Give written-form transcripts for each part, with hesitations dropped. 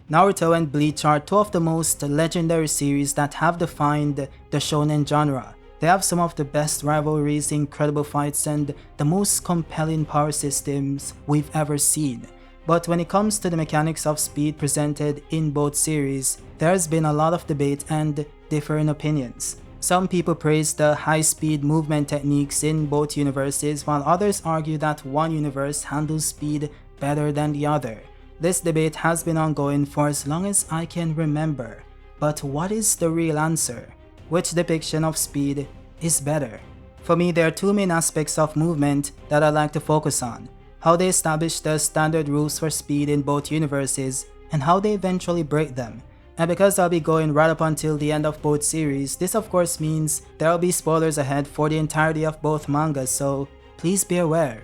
Naruto and Bleach are two of the most legendary series that have defined the shonen genre. They have some of the best rivalries, incredible fights, and the most compelling power systems we've ever seen. But when it comes to the mechanics of speed presented in both series, there's been a lot of debate and differing opinions. Some people praise the high-speed movement techniques in both universes, while others argue that one universe handles speed better than the other. This debate has been ongoing for as long as I can remember. But what is the real answer? Which depiction of speed is better? For me, there are two main aspects of movement that I like to focus on: how they establish the standard rules for speed in both universes, and how they eventually break them. And because I'll be going right up until the end of both series, this of course means there will be spoilers ahead for the entirety of both mangas, so please be aware.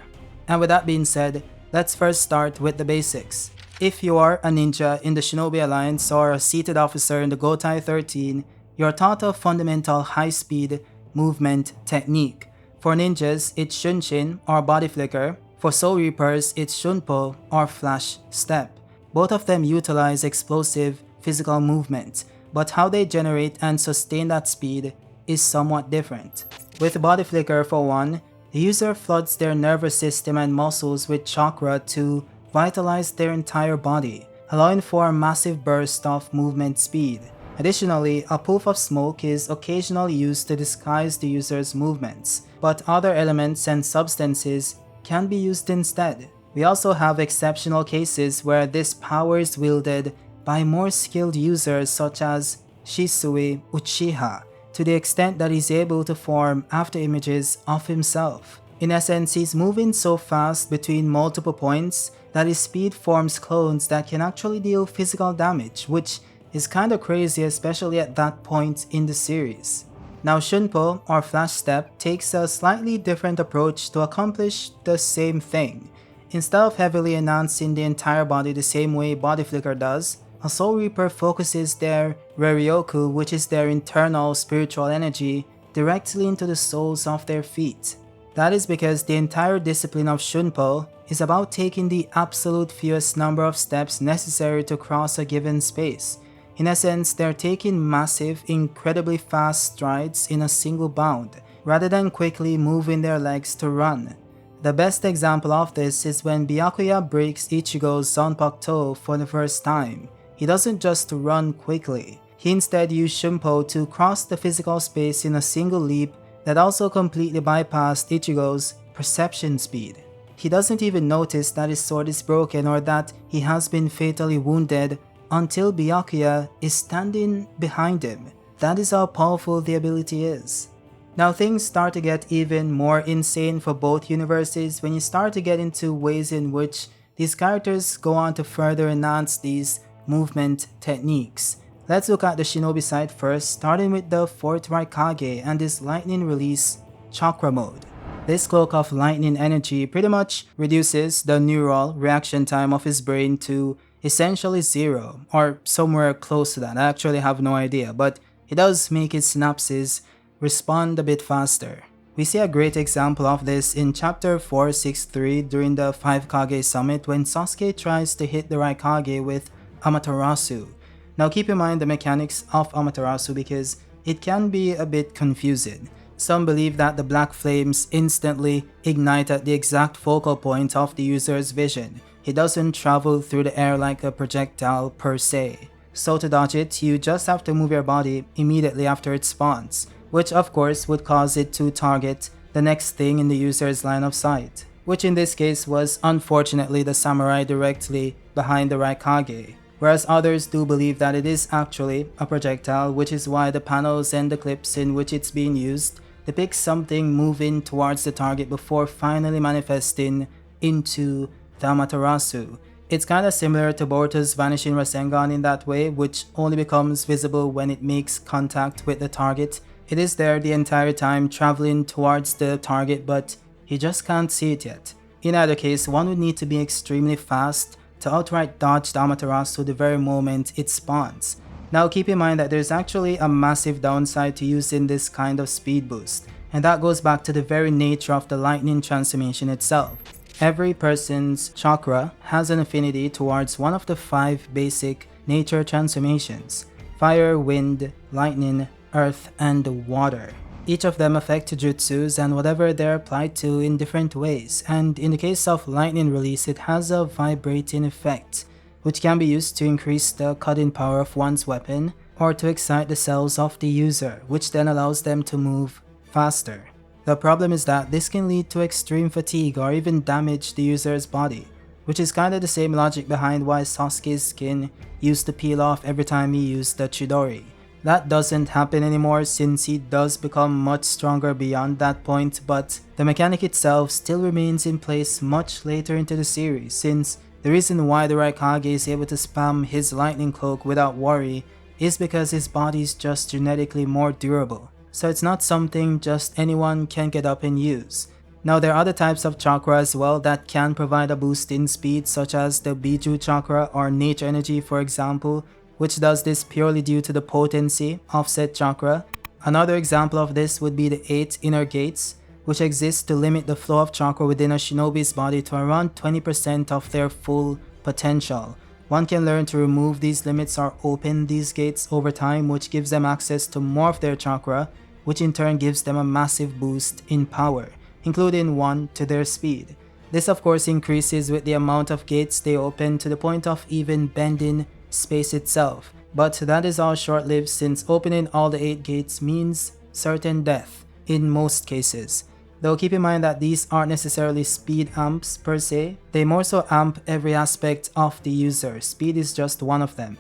And with that being said, let's first start with the basics. If you are a ninja in the Shinobi Alliance or a seated officer in the Gotai 13, you're taught a fundamental high-speed movement technique. For ninjas, it's Shunshin or body flicker. For Soul Reapers, it's Shunpo or flash step. Both of them utilize explosive physical movement, but how they generate and sustain that speed is somewhat different. With body flicker, for one, the user floods their nervous system and muscles with chakra to vitalize their entire body, allowing for a massive burst of movement speed. Additionally, a puff of smoke is occasionally used to disguise the user's movements, but other elements and substances can be used instead. We also have exceptional cases where this power is wielded by more skilled users such as Shisui Uchiha, to the extent that he's able to form afterimages of himself. In essence, he's moving so fast between multiple points that his speed forms clones that can actually deal physical damage, which is kinda crazy, especially at that point in the series. Now Shunpo or Flash Step takes a slightly different approach to accomplish the same thing. Instead of heavily enhancing the entire body the same way Body Flicker does, a Soul Reaper focuses their Reryoku, which is their internal spiritual energy, directly into the soles of their feet. That is because the entire discipline of Shunpo is about taking the absolute fewest number of steps necessary to cross a given space. In essence, they're taking massive, incredibly fast strides in a single bound, rather than quickly moving their legs to run. The best example of this is when Byakuya breaks Ichigo's Zanpakuto for the first time. He doesn't just run quickly, he instead used Shunpo to cross the physical space in a single leap that also completely bypassed Ichigo's perception speed. He doesn't even notice that his sword is broken or that he has been fatally wounded until Byakuya is standing behind him. That is how powerful the ability is. Now things start to get even more insane for both universes when you start to get into ways in which these characters go on to further enhance these movement techniques. Let's look at the Shinobi side first, starting with the 4th Raikage and his lightning release chakra mode. This cloak of lightning energy pretty much reduces the neural reaction time of his brain to essentially zero, or somewhere close to that. I actually have no idea, but it does make his synapses respond a bit faster. We see a great example of this in chapter 463 during the 5 Kage summit when Sasuke tries to hit the Raikage with Amaterasu. Now keep in mind the mechanics of Amaterasu because it can be a bit confusing. Some believe that the black flames instantly ignite at the exact focal point of the user's vision. It doesn't travel through the air like a projectile per se. So to dodge it, you just have to move your body immediately after it spawns, which of course would cause it to target the next thing in the user's line of sight, which in this case was unfortunately the samurai directly behind the Raikage. Whereas others do believe that it is actually a projectile, which is why the panels and the clips in which it's being used depict something moving towards the target before finally manifesting into the Amaterasu. It's kinda similar to Boruto's Vanishing Rasengan in that way, which only becomes visible when it makes contact with the target. It is there the entire time traveling towards the target, but you just can't see it yet. In either case, one would need to be extremely fast to outright dodge the Amaterasu the very moment it spawns. Now keep in mind that there's actually a massive downside to using this kind of speed boost, and that goes back to the very nature of the lightning transformation itself. Every person's chakra has an affinity towards one of the 5 basic nature transformations: fire, wind, lightning, earth, and water. Each of them affect jutsus and whatever they're applied to in different ways, and in the case of lightning release, it has a vibrating effect, which can be used to increase the cutting power of one's weapon or to excite the cells of the user, which then allows them to move faster. The problem is that this can lead to extreme fatigue or even damage the user's body, which is kinda the same logic behind why Sasuke's skin used to peel off every time he used the Chidori. That doesn't happen anymore since he does become much stronger beyond that point, but the mechanic itself still remains in place much later into the series, since the reason why the Raikage is able to spam his lightning cloak without worry is because his body is just genetically more durable. So it's not something just anyone can get up and use. Now there are other types of chakra as well that can provide a boost in speed, such as the Biju chakra or nature energy for example, which does this purely due to the potency of said chakra. Another example of this would be the 8 inner gates, which exist to limit the flow of chakra within a shinobi's body to around 20% of their full potential. One can learn to remove these limits or open these gates over time, which gives them access to more of their chakra, which in turn gives them a massive boost in power, including 1 to their speed. This of course increases with the amount of gates they open to the point of even bending space itself, but that is all short-lived since opening all the 8 gates means certain death in most cases. Though keep in mind that these aren't necessarily speed amps per se, they more so amp every aspect of the user. Speed is just one of them.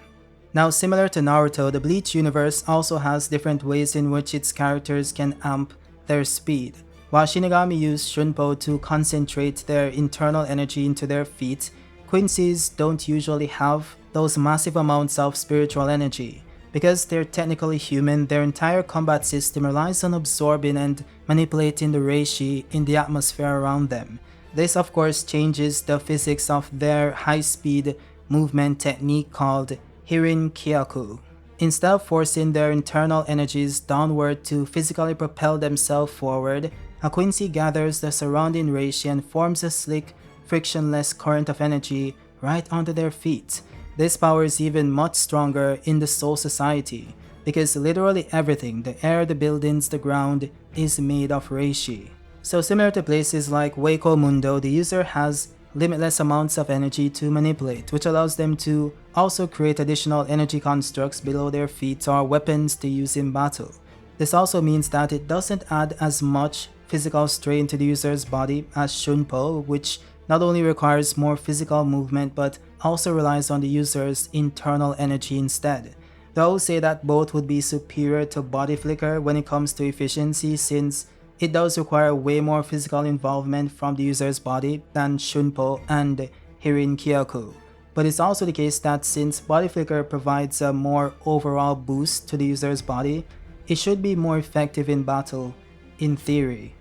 Now similar to Naruto, the Bleach universe also has different ways in which its characters can amp their speed. While Shinigami use Shunpo to concentrate their internal energy into their feet, Quincy's don't usually have those massive amounts of spiritual energy. Because they're technically human, their entire combat system relies on absorbing and manipulating the reishi in the atmosphere around them. This of course changes the physics of their high-speed movement technique called Hirin Kyaku. Instead of forcing their internal energies downward to physically propel themselves forward, a Quincy gathers the surrounding reishi and forms a slick, frictionless current of energy right onto their feet. This power is even much stronger in the Soul Society, because literally everything, the air, the buildings, the ground, is made of reishi. So similar to places like Weiko Mundo, the user has limitless amounts of energy to manipulate, which allows them to also create additional energy constructs below their feet or weapons to use in battle. This also means that it doesn't add as much physical strain to the user's body as Shunpo, which not only requires more physical movement but also relies on the user's internal energy instead. Though I would say that both would be superior to Body Flicker when it comes to efficiency, since it does require way more physical involvement from the user's body than Shunpo and Hirin Kyaku. But it's also the case that since Body Flicker provides a more overall boost to the user's body, it should be more effective in battle, in theory.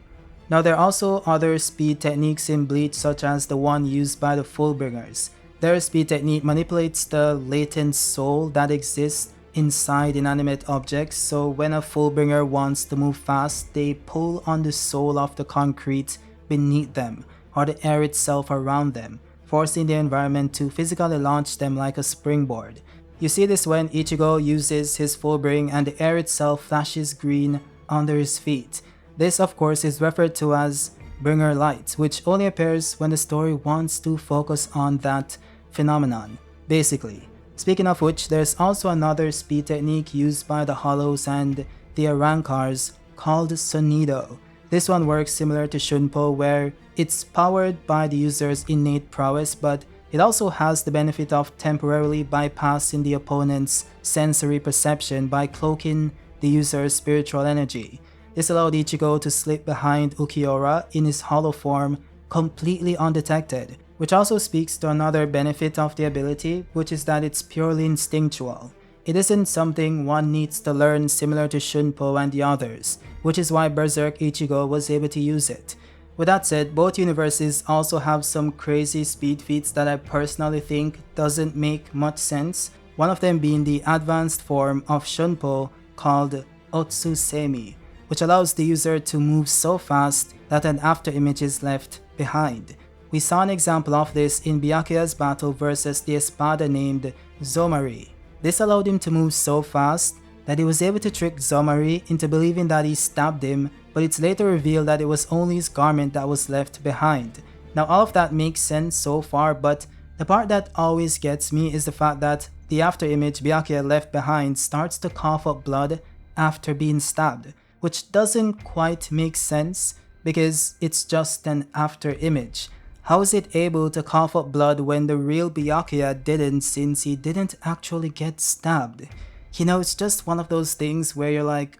Now there are also other speed techniques in Bleach, such as the one used by the Fullbringers. Their speed technique manipulates the latent soul that exists inside inanimate objects, so when a Fullbringer wants to move fast, they pull on the soul of the concrete beneath them, or the air itself around them, forcing the environment to physically launch them like a springboard. You see this when Ichigo uses his Fullbring and the air itself flashes green under his feet. This of course is referred to as Bringer Light, which only appears when the story wants to focus on that phenomenon, basically. Speaking of which, there's also another speed technique used by the Hollows and the Arankars called Sonido. This one works similar to Shunpo, where it's powered by the user's innate prowess, but it also has the benefit of temporarily bypassing the opponent's sensory perception by cloaking the user's spiritual energy. This allowed Ichigo to slip behind Ukiura in his hollow form completely undetected, which also speaks to another benefit of the ability, which is that it's purely instinctual. It isn't something one needs to learn similar to Shunpo and the others, which is why Berserk Ichigo was able to use it. With that said, both universes also have some crazy speed feats that I personally think doesn't make much sense, one of them being the advanced form of Shunpo called Otsusemi, which allows the user to move so fast that an afterimage is left behind. We saw an example of this in Byakuya's battle versus the Espada named Zomari. This allowed him to move so fast that he was able to trick Zomari into believing that he stabbed him, but it's later revealed that it was only his garment that was left behind. Now all of that makes sense so far, but the part that always gets me is the fact that the after image Byakuya left behind starts to cough up blood after being stabbed, which doesn't quite make sense because it's just an after image. How is it able to cough up blood when the real Byakuya didn't, since he didn't actually get stabbed? You know, it's just one of those things where you're like,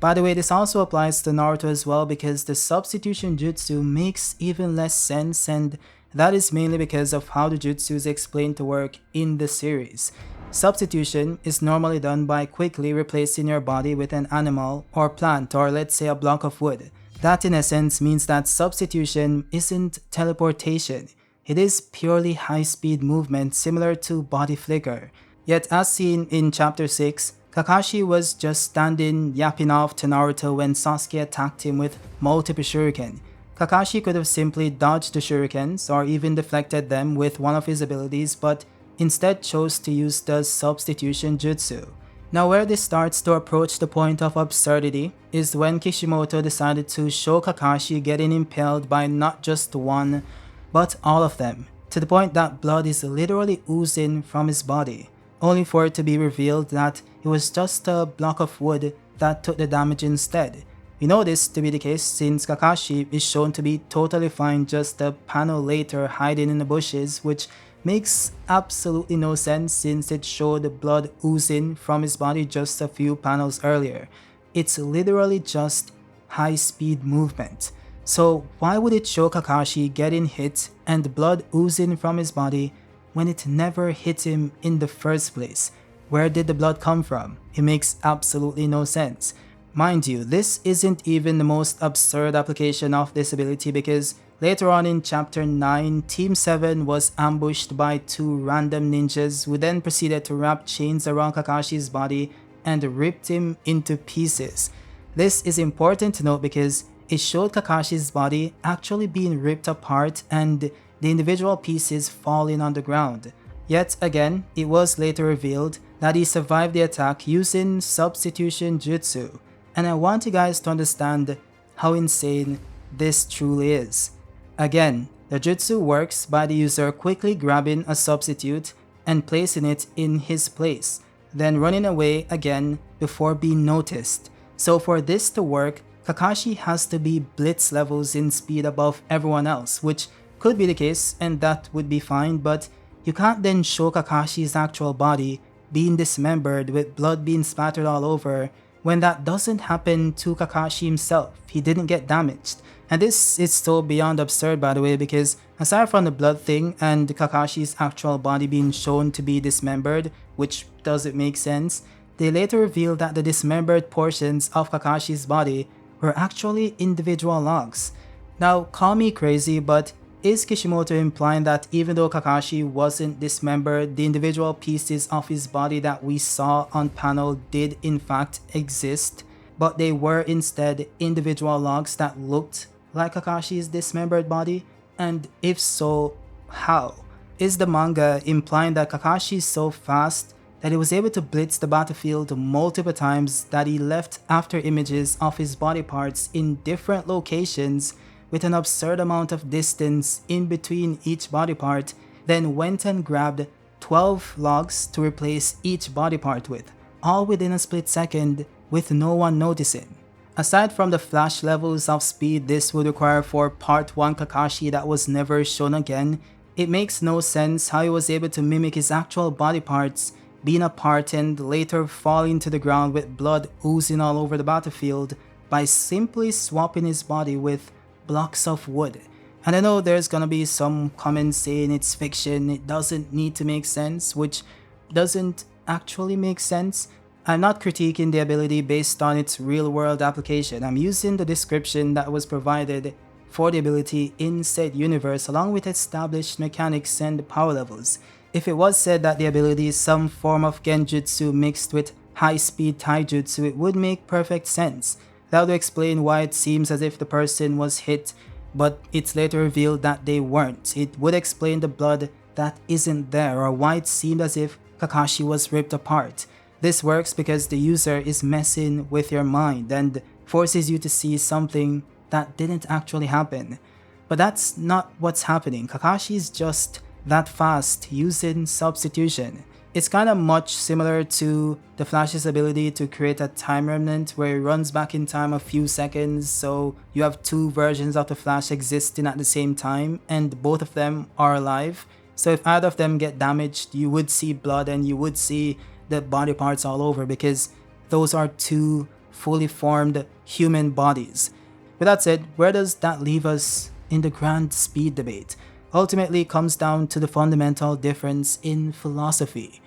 By the way, this also applies to Naruto as well because the substitution jutsu makes even less sense, and that is mainly because of how the jutsu is explained to work in the series. Substitution is normally done by quickly replacing your body with an animal or plant, or let's say a block of wood. That in essence means that substitution isn't teleportation. It is purely high-speed movement similar to body flicker. Yet as seen in chapter 6, Kakashi was just standing yapping off to Naruto when Sasuke attacked him with multiple shuriken. Kakashi could have simply dodged the shurikens or even deflected them with one of his abilities, but instead chose to use the substitution jutsu. Now where this starts to approach the point of absurdity is when Kishimoto decided to show Kakashi getting impaled by not just one, but all of them, to the point that blood is literally oozing from his body, only for it to be revealed that it was just a block of wood that took the damage instead. We know this to be the case since Kakashi is shown to be totally fine just a panel later hiding in the bushes, which makes absolutely no sense since it showed blood oozing from his body just a few panels earlier. It's literally just high-speed movement. So why would it show Kakashi getting hit and blood oozing from his body when it never hit him in the first place? Where did the blood come from? It makes absolutely no sense. Mind you, this isn't even the most absurd application of this ability because later on in chapter 9, Team 7 was ambushed by two random ninjas who then proceeded to wrap chains around Kakashi's body and ripped him into pieces. This is important to note because it showed Kakashi's body actually being ripped apart and the individual pieces falling on the ground. Yet again, it was later revealed that he survived the attack using substitution jutsu. And I want you guys to understand how insane this truly is. Again, the jutsu works by the user quickly grabbing a substitute and placing it in his place, then running away again before being noticed. So for this to work, Kakashi has to be blitz levels in speed above everyone else, which could be the case and that would be fine, but you can't then show Kakashi's actual body being dismembered with blood being splattered all over when that doesn't happen to Kakashi himself. He didn't get damaged. And this is so beyond absurd, by the way, because aside from the blood thing and Kakashi's actual body being shown to be dismembered, which doesn't make sense, they later revealed that the dismembered portions of Kakashi's body were actually individual logs. Now, call me crazy, but is Kishimoto implying that even though Kakashi wasn't dismembered, the individual pieces of his body that we saw on panel did in fact exist, but they were instead individual logs that looked like Kakashi's dismembered body? And if so, how? Is the manga implying that Kakashi is so fast that he was able to blitz the battlefield multiple times that he left after images of his body parts in different locations with an absurd amount of distance in between each body part, then went and grabbed 12 logs to replace each body part with, all within a split second with no one noticing? Aside from the flash levels of speed this would require for part 1 Kakashi that was never shown again, it makes no sense how he was able to mimic his actual body parts being apart and later falling to the ground with blood oozing all over the battlefield by simply swapping his body with blocks of wood. And I know there's gonna be some comments saying it's fiction, it doesn't need to make sense, which doesn't actually make sense. I'm not critiquing the ability based on its real-world application. I'm using the description that was provided for the ability in said universe along with established mechanics and power levels. If it was said that the ability is some form of genjutsu mixed with high-speed taijutsu, it would make perfect sense. That would explain why it seems as if the person was hit, but it's later revealed that they weren't. It would explain the blood that isn't there, or why it seemed as if Kakashi was ripped apart. This works because the user is messing with your mind and forces you to see something that didn't actually happen. But that's not what's happening. Kakashi is just that fast using substitution. It's kinda much similar to the Flash's ability to create a time remnant where he runs back in time a few seconds, so you have two versions of the Flash existing at the same time and both of them are alive. So if either of them get damaged, you would see blood and you would see the body parts all over because those are two fully formed human bodies. With that said, where does that leave us in the grand speed debate? Ultimately, it comes down to the fundamental difference in philosophy: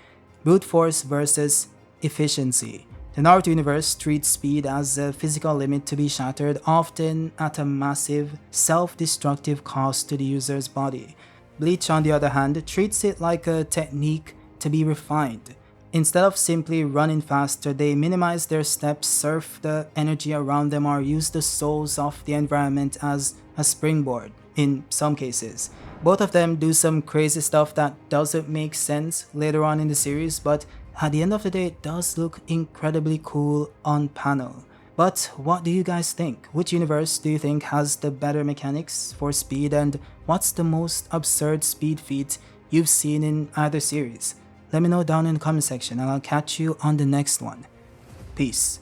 brute force versus efficiency. The Naruto universe treats speed as a physical limit to be shattered, often at a massive, self-destructive cost to the user's body. Bleach, on the other hand, treats it like a technique to be refined. Instead of simply running faster, they minimize their steps, surf the energy around them, or use the souls of the environment as a springboard, in some cases. Both of them do some crazy stuff that doesn't make sense later on in the series, but at the end of the day, it does look incredibly cool on panel. But what do you guys think? Which universe do you think has the better mechanics for speed, and what's the most absurd speed feat you've seen in either series? Let me know down in the comment section and I'll catch you on the next one. Peace.